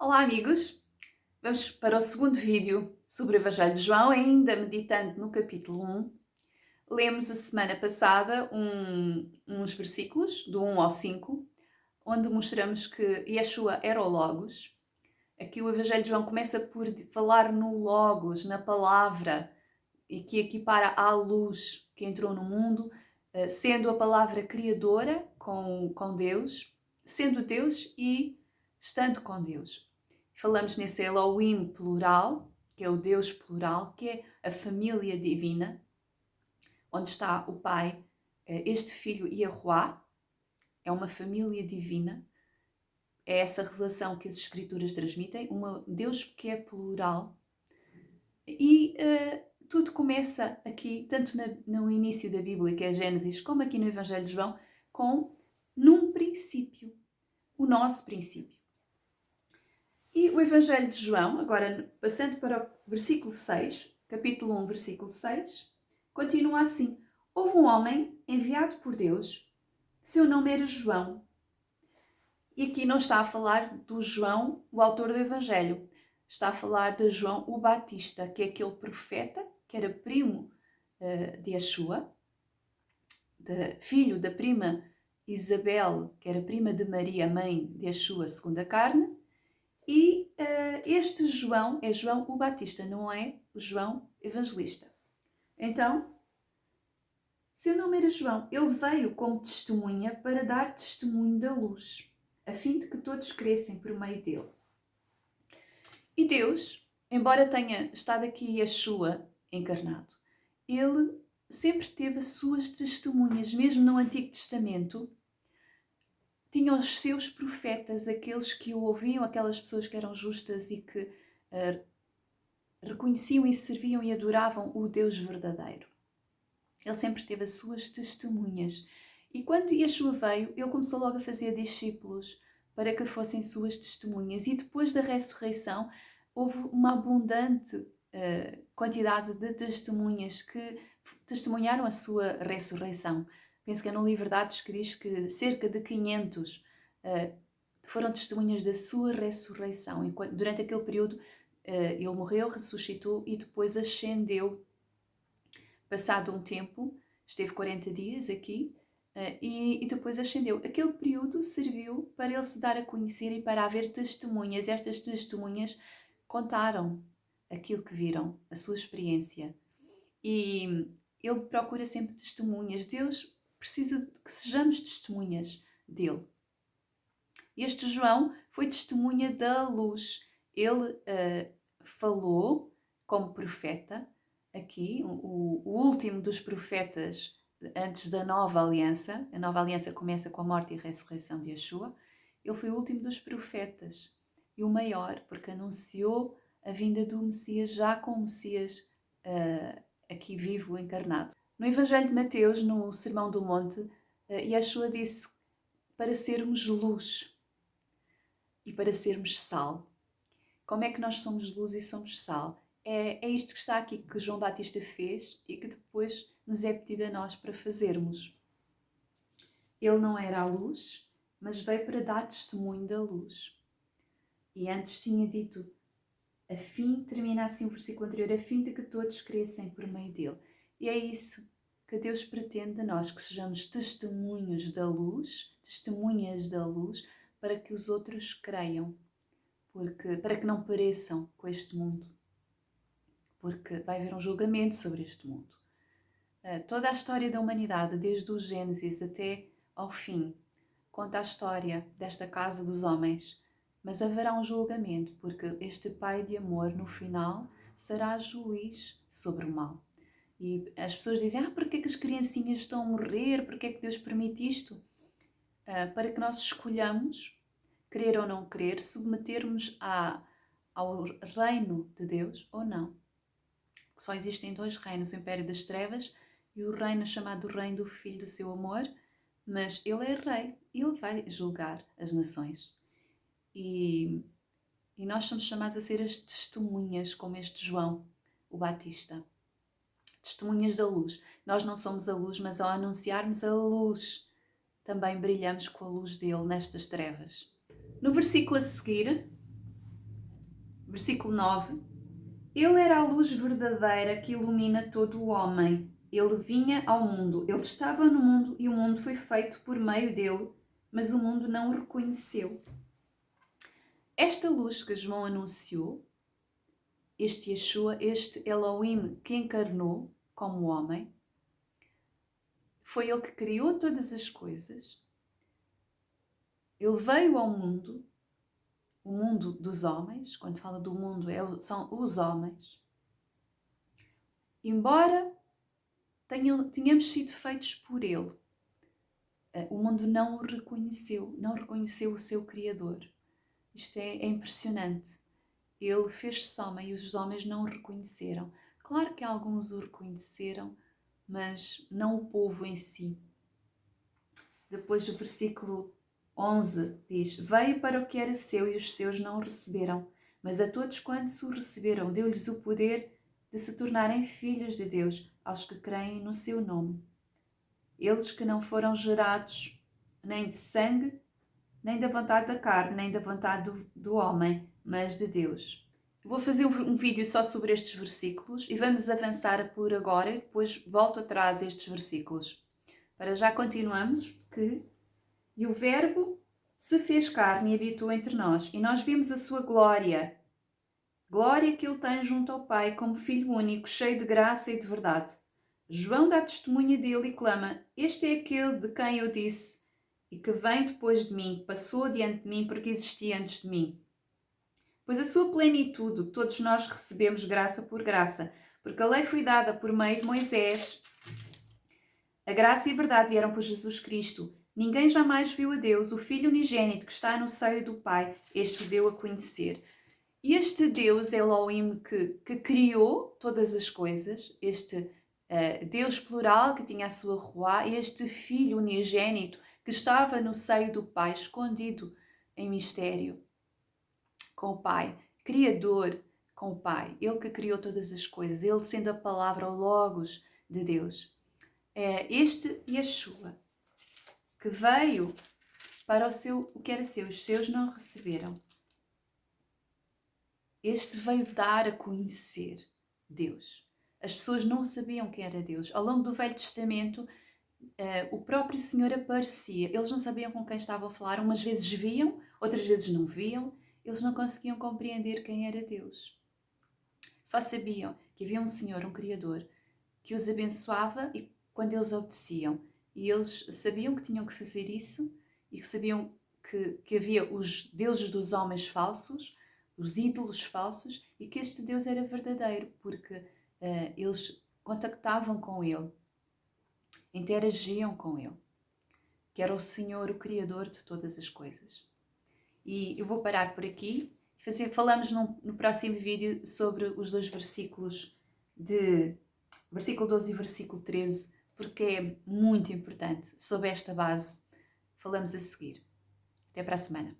Olá, amigos! Vamos para o segundo vídeo sobre o Evangelho de João, ainda meditando no capítulo 1. Lemos a semana passada uns versículos, do 1 ao 5, onde mostramos que Yeshua era o Logos. Aqui o Evangelho de João começa por falar no Logos, na palavra, e que equipara à luz que entrou no mundo, sendo a palavra criadora com Deus, sendo Deus e estando com Deus. Falamos nesse Elohim plural, que é o Deus plural, que é a família divina, onde está o Pai, este Filho e Yahuwá, é uma família divina. É essa revelação que as Escrituras transmitem, um Deus que é plural. E tudo começa aqui, tanto no início da Bíblia, que é Gênesis, como aqui no Evangelho de João, com num princípio, o nosso princípio. E o Evangelho de João, agora passando para o versículo 6, capítulo 1, versículo 6, continua assim. Houve um homem enviado por Deus, seu nome era João. E aqui não está a falar do João, o autor do Evangelho. Está a falar de João o Batista, que é aquele profeta que era primo de Yeshua, filho da prima Isabel, que era prima de Maria, mãe de Yeshua, segundo a carne. E este João é João o Batista, não é o João Evangelista. Então, seu nome era João. Ele veio como testemunha para dar testemunho da luz, a fim de que todos crescem por meio dele. E Deus, embora tenha estado aqui Yeshua encarnado, ele sempre teve as suas testemunhas, mesmo no Antigo Testamento. Tinha os seus profetas, aqueles que o ouviam, aquelas pessoas que eram justas e que reconheciam e serviam e adoravam o Deus verdadeiro. Ele sempre teve as suas testemunhas. E quando Yeshua veio, ele começou logo a fazer discípulos para que fossem suas testemunhas. E depois da ressurreição, houve uma abundante quantidade de testemunhas que testemunharam a sua ressurreição. Penso que é no livro de Atos que diz que cerca de 500 foram testemunhas da sua ressurreição. Enquanto, durante aquele período, ele morreu, ressuscitou e depois ascendeu. Passado um tempo, esteve 40 dias aqui e depois ascendeu. Aquele período serviu para ele se dar a conhecer e para haver testemunhas. Estas testemunhas contaram aquilo que viram, a sua experiência. E ele procura sempre testemunhas. Deus precisa de que sejamos testemunhas dele. Este João foi testemunha da luz. Ele falou como profeta, aqui, o último dos profetas antes da nova aliança. A nova aliança começa com a morte e a ressurreição de Yeshua. Ele foi o último dos profetas e o maior, porque anunciou a vinda do Messias, já com o Messias aqui vivo, encarnado. No Evangelho de Mateus, no Sermão do Monte, Yeshua disse para sermos luz e para sermos sal. Como é que nós somos luz e somos sal? É isto que está aqui, que João Batista fez e que depois nos é pedido a nós para fazermos. Ele não era a luz, mas veio para dar testemunho da luz. E antes tinha dito, termina assim o versículo anterior, a fim de que todos crescem por meio dele. E é isso que Deus pretende de nós, que sejamos testemunhos da luz, testemunhas da luz, para que os outros creiam, para que não pareçam com este mundo. Porque vai haver um julgamento sobre este mundo. Toda a história da humanidade, desde o Gênesis até ao fim, conta a história desta casa dos homens. Mas haverá um julgamento, porque este Pai de amor, no final, será juiz sobre o mal. E as pessoas dizem, porque é que as criancinhas estão a morrer? Porque é que Deus permite isto? Para que nós escolhamos, querer ou não querer, submetermos ao reino de Deus ou não. Só existem dois reinos, o Império das Trevas e o reino chamado Reino do Filho do seu amor, mas ele é rei e ele vai julgar as nações. E nós somos chamados a ser as testemunhas, como este João, o Batista. Testemunhas da luz. Nós não somos a luz, mas ao anunciarmos a luz, também brilhamos com a luz dele nestas trevas. No versículo a seguir, Versículo 9. Ele era a luz verdadeira que ilumina todo o homem. Ele vinha ao mundo, ele estava no mundo e o mundo foi feito por meio dele, mas o mundo não o reconheceu. Esta luz que João anunciou, este Yeshua, este Elohim que encarnou como homem, foi ele que criou todas as coisas. Ele veio ao mundo, o mundo dos homens, quando fala do mundo são os homens. Embora tenhamos sido feitos por ele, o mundo não o reconheceu, não reconheceu o seu Criador. Isto é impressionante. Ele fez-se homem e os homens não o reconheceram. Claro que alguns o reconheceram, mas não o povo em si. Depois o versículo 11 diz: Veio para o que era seu e os seus não o receberam, mas a todos quantos o receberam, deu-lhes o poder de se tornarem filhos de Deus, aos que creem no seu nome. Eles que não foram gerados nem de sangue, nem da vontade da carne, nem da vontade do homem, mas de Deus. Vou fazer um vídeo só sobre estes versículos e vamos avançar por agora e depois volto atrás a estes versículos. Para já continuamos que e o Verbo se fez carne e habitou entre nós, e nós vimos a sua glória. Glória que ele tem junto ao Pai, como Filho único, cheio de graça e de verdade. João dá testemunha dele e clama: Este é aquele de quem eu disse, e que vem depois de mim, passou diante de mim porque existia antes de mim. Pois a sua plenitude, todos nós recebemos graça por graça, porque a lei foi dada por meio de Moisés. A graça e a verdade vieram por Jesus Cristo. Ninguém jamais viu a Deus, o Filho unigênito que está no seio do Pai, este o deu a conhecer. E este Deus, Elohim, que criou todas as coisas, este Deus plural que tinha a sua Ruá, este Filho unigênito que estava no seio do Pai, escondido em mistério, com o Pai, Criador com o Pai, Ele que criou todas as coisas, Ele sendo a palavra, o Logos de Deus. Este Yeshua, que veio para o que era seu, os seus não receberam. Este veio dar a conhecer Deus. As pessoas não sabiam quem era Deus. Ao longo do Velho Testamento, o próprio Senhor aparecia. Eles não sabiam com quem estavam a falar. Umas vezes viam, outras vezes não viam. Eles não conseguiam compreender quem era Deus. Só sabiam que havia um Senhor, um Criador, que os abençoava e quando eles obedeciam. E eles sabiam que tinham que fazer isso e que sabiam que havia os deuses dos homens falsos, os ídolos falsos, e que este Deus era verdadeiro, porque eles contactavam com Ele, interagiam com Ele, que era o Senhor, o Criador de todas as coisas. E eu vou parar por aqui. Falamos no próximo vídeo sobre os dois versículos versículo 12 e versículo 13, porque é muito importante. Sobre esta base, falamos a seguir. Até para a semana.